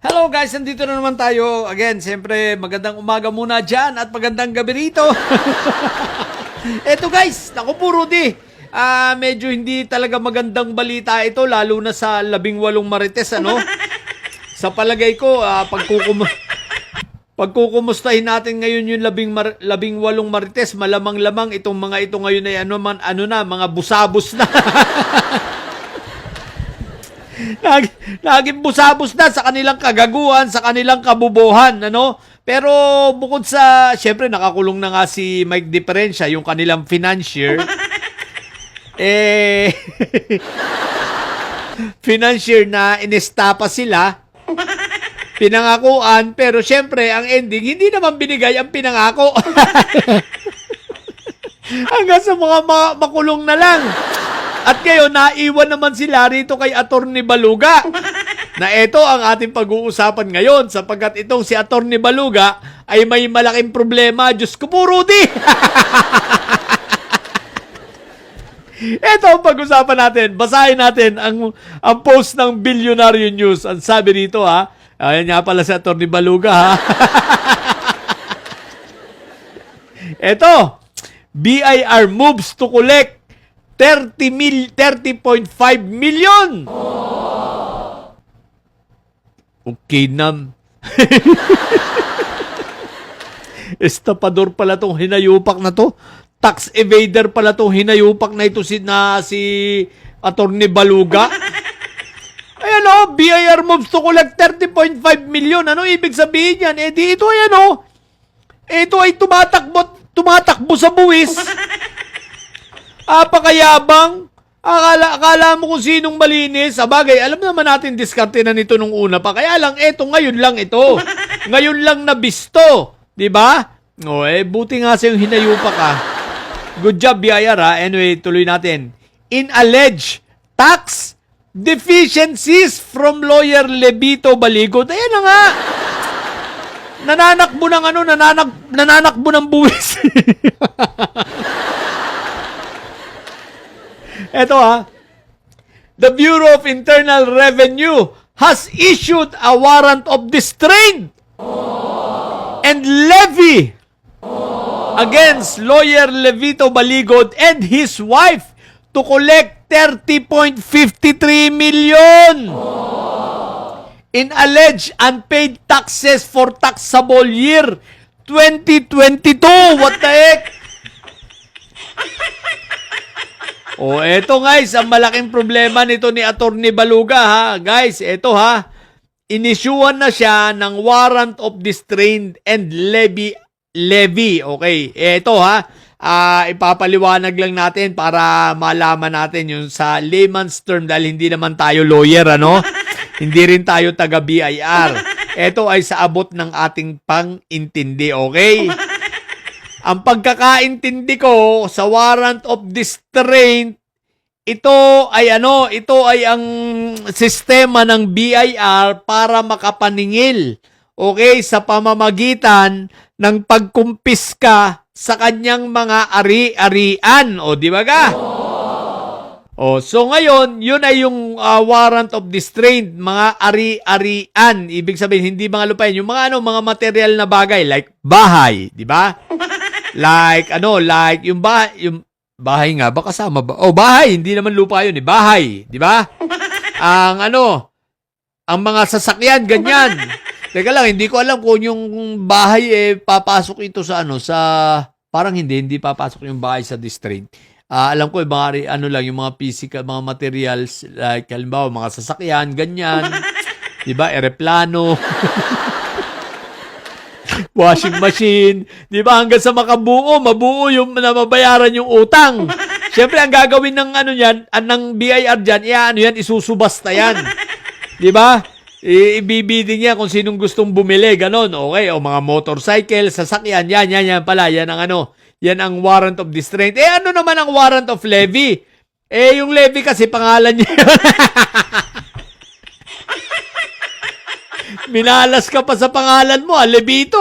Hello guys, nandito na naman tayo. Again, siyempre magandang umaga muna dyan at magandang gabi rito. Eto guys, naku po Rudy. Medyo hindi talaga magandang balita ito, lalo na sa 18 Marites, ano? Sa palagay ko, pagkukumustahin natin ngayon yung 18 Marites, malamang-lamang itong mga ito ngayon ay mga busabos na. Naging busabos na sa kanilang kagaguhan, sa kanilang kabubuhan, ano? Pero bukod sa, syempre nakakulong na nga si Mike Diferensya, yung kanilang financier. Financier na inestapa sila, pinangakuan, pero syempre ang ending, hindi naman binigay ang pinangako. Hanggang sa mga makulong na lang. At ngayon, naiwan naman sila rito kay Atty. Baluga. Na ito ang ating pag-uusapan ngayon sapagkat itong si Atty. Baluga ay may malaking problema. Diyos ko po, Rudy! Ito ang pag-usapan natin. Basahin natin ang post ng Bilyonaryo News. Ang sabi rito, ha? Ayan nga pala si Atty. Baluga, ha? Ito, BIR moves to collect 30.5 million. Okay nam. Estapador pala tong hinayupak na to. Tax evader pala tong hinayupak na ito si Atty. Baluga. Ayan o, BIR moves to collect 30.5 million. Ano ibig sabihin yan? Di ito ayan o. Ito ay tumatakbo sa buwis. Pakayabang. Akala mo kung sinong malinis. Sabagay, alam naman natin diskarte na nito nung una pa. Kaya lang, ngayon lang ito. Ngayon lang nabisto. Diba? Buti nga sa yung hinayupa ka. Good job, BIR, ha? Anyway, tuloy natin. In alleged tax deficiencies from lawyer Levito Baligot. Ayan na nga. Nananakbo ng buwis. Eto the Bureau of Internal Revenue has issued a warrant of distraint and levy against lawyer Levito Baligod and his wife to collect 30.53 million in alleged unpaid taxes for taxable year 2022. What the heck? Eto guys, ang malaking problema nito ni Atty. Baluga, ha. Guys, eto ha. Inisyuhan na siya ng warrant of distraint and levy. Okay, eto ha. Ipapaliwanag lang natin para malaman natin yung sa layman's term dahil hindi naman tayo lawyer, ano? Hindi rin tayo taga BIR. Eto ay sa abot ng ating pang-intindi, okay? Ang pagkakaintindi ko sa warrant of distraint, ito ay ang sistema ng BIR para makapaningil, okay, sa pamamagitan ng pagkumpiska sa kanyang mga ari-arian, di ba ga? So ngayon, yun ay yung warrant of distraint, mga ari-arian. Ibig sabihin, hindi mga lupain, yung mga material na bagay like bahay, di ba? Like yung bahay nga ba kasama ba? Bahay, hindi naman lupa yun, bahay, di ba? Ang mga sasakyan ganyan. Teka lang, hindi ko alam kung yung bahay papasok ito sa parang hindi papasok yung bahay sa district. Alam ko yung mga physical, mga materials like halimbawa mga sasakyan ganyan, di ba? Eroplano. Washing machine, di ba? Hanggang sa mabuo yung mabayaran yung utang. Siyempre, ang gagawin ng ng BIR dyan, isusubasta yan. Di ba? Ibibiding niya kung sinong gustong bumili, ganon. Okay, mga motorcycle, sasakyan, yan pala, yan ang warrant of distraint. Ano naman ang warrant of levy? Yung levy kasi pangalan niya. Minalas ka pa sa pangalan mo, Levito,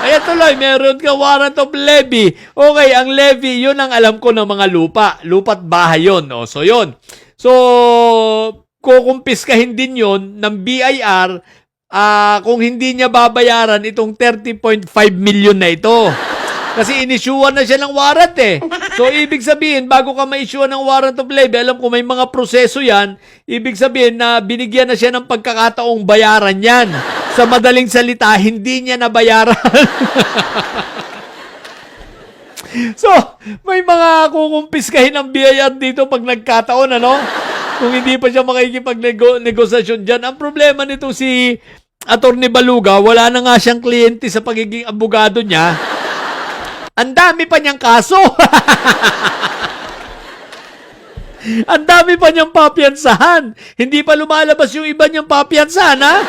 Ayan tuloy, meron ka warrant of levy. Okay, ang levy, yun ang alam ko ng mga lupa't bahay yun. So yun. So, kukumpiskahin din yon ng BIR kung hindi niya babayaran itong 30.5 million na ito. Kasi inisyuan na siya ng warrant eh. So, ibig sabihin, bago ka ma-issue ng warrant of levy, alam ko may mga proseso yan, ibig sabihin na binigyan na siya ng pagkakataong bayaran yan. Sa madaling salita, hindi niya nabayaran. So, may mga kukumpiskahin ng BIR dito pag nagkataon, ano? Kung hindi pa siya makikipag-negosasyon dyan. Ang problema nito si Atty. Baluga, wala na nga siyang kliyente sa pagiging abogado niya. Ang dami pa niyang kaso. Ang dami pa niyang papiyansahan. Hindi pa lumalabas yung iba niyang papiyansahan, ha?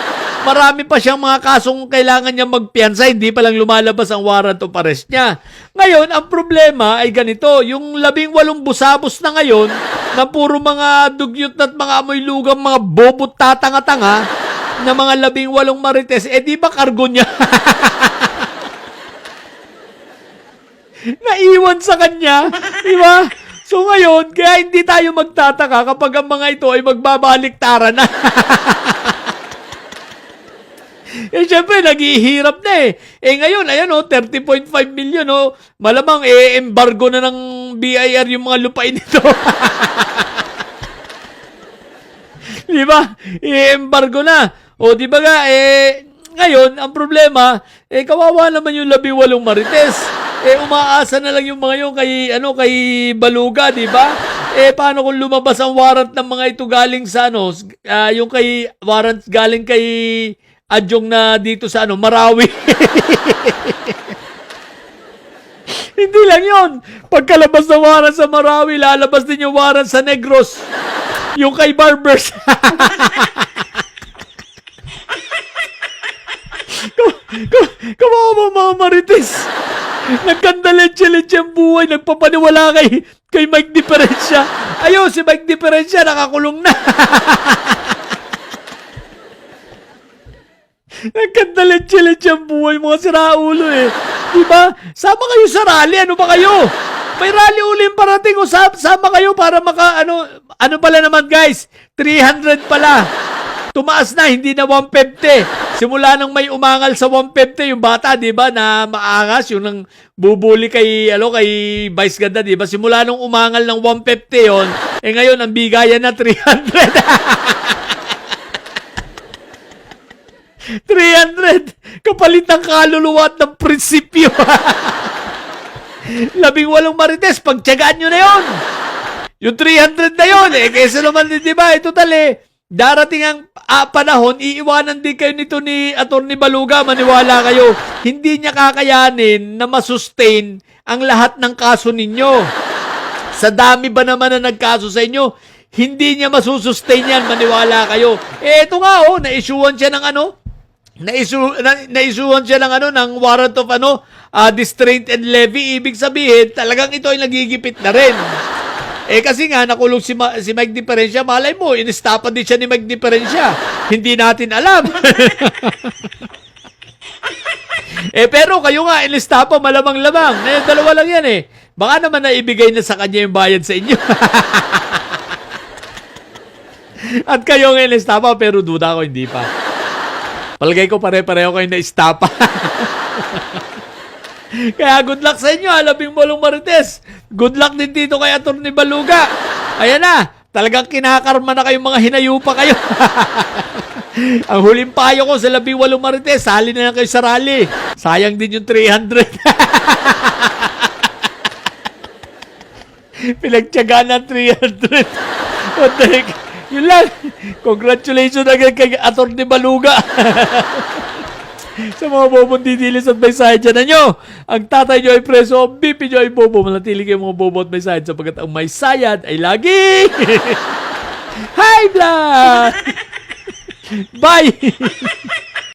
Marami pa siyang mga kasong kailangan niya magpiyansa, hindi pa lang lumalabas ang warrant of arrest niya. Ngayon, ang problema ay ganito, yung 18 busabos na ngayon, na puro mga dugyot at mga amoy lugang, mga bobot tatanga-tanga, na mga 18 marites, di ba kargo niya? Naiwan sa kanya, di ba? So ngayon, kaya hindi tayo magtataka kapag ang mga ito ay magbabaliktaran na. Syempre, naghihirap na eh. Ngayon, ayan 30.5 million, malamang embargo na ng BIR yung mga lupain nito. Di ba? Embargo na. Di ba nga, ngayon, ang problema, kawawa naman yung 18 marites. Umaasa na lang yung mga yun kay Baluga, di ba? Paano kung lumabas ang warrant ng mga ito galing sa yung kay warrant galing kay Adjong na dito sa Marawi. Hindi lang yun. Pagkalabas ng warrant sa Marawi, lalabas din yung warrant sa Negros. Yung kay Barbers. Kawawa mga marites. Nagkanda leche-leche ang buhay. Nagpapaniwala kay Mike Diferensya. Ayun, si Mike Diferensya nakakulong na. Nagkanda leche-leche ang buhay. Mga siraulo eh. Diba? Sama kayo sa rally. Ano ba kayo? May rally uli yung parating. Sama kayo para ano pala naman guys? 300 pala. Tumaas na, hindi na 150. Simula nang may umangal sa 150 yung bata, 'di ba, na maangas yung nang bubuli kay Vice Ganda, 'di ba? Simula nung umangal ng 150 yon, ngayon ang bigayan na 300. 300 kapalit ng kaluluwa at ng prinsipyo. 18 marites, pagtiyagaan nyo na yon. Yung 300 na yon, kaysa naman, 'di ba? Total darating ang panahon, iiwanan din kayo nito ni Atty. Baluga, maniwala kayo. Hindi niya kakayanin na masustain ang lahat ng kaso ninyo. Sa dami ba naman na nagkaso sa inyo, hindi niya masusustain yan, maniwala kayo. Ito nga, na-issuean siya ng na-issuean siya ng warrant of distraint and levy. Ibig sabihin, talagang ito ay nagigipit na rin. Kasi nga, nakulong si Mike Diferensya, malay mo, inistapan din siya ni Mike Diferensya. Hindi natin alam. Pero kayo nga, inistapan, malamang-lamang. Dalawa lang yan eh. Baka naman naibigay na sa kanya yung bayad sa inyo. At kayo nga inistapan, pero duda ko, hindi pa. Palagay ko pare-pareho kayo na-istapa. Kaya good luck sa inyo, 18 marites. Good luck din dito kay Atty. Baluga. Ayan na, talagang kinakarma na kayong mga hinayupa kayo. Ang huling payo ko sa 18 marites, sali na lang kayo sa rally. Sayang din yung 300. Pinagtyagaan ng 300. What the heck? Yun lang. Congratulations again kay Atty. Baluga. Sa mga bobong didilis at may sahid dyan na nyo, ang tatay nyo ay preso, BP nyo ay bobo. Manatili kayo mga bobo at may sahid sapagkat ang may sayad ay lagi high blood. Bye.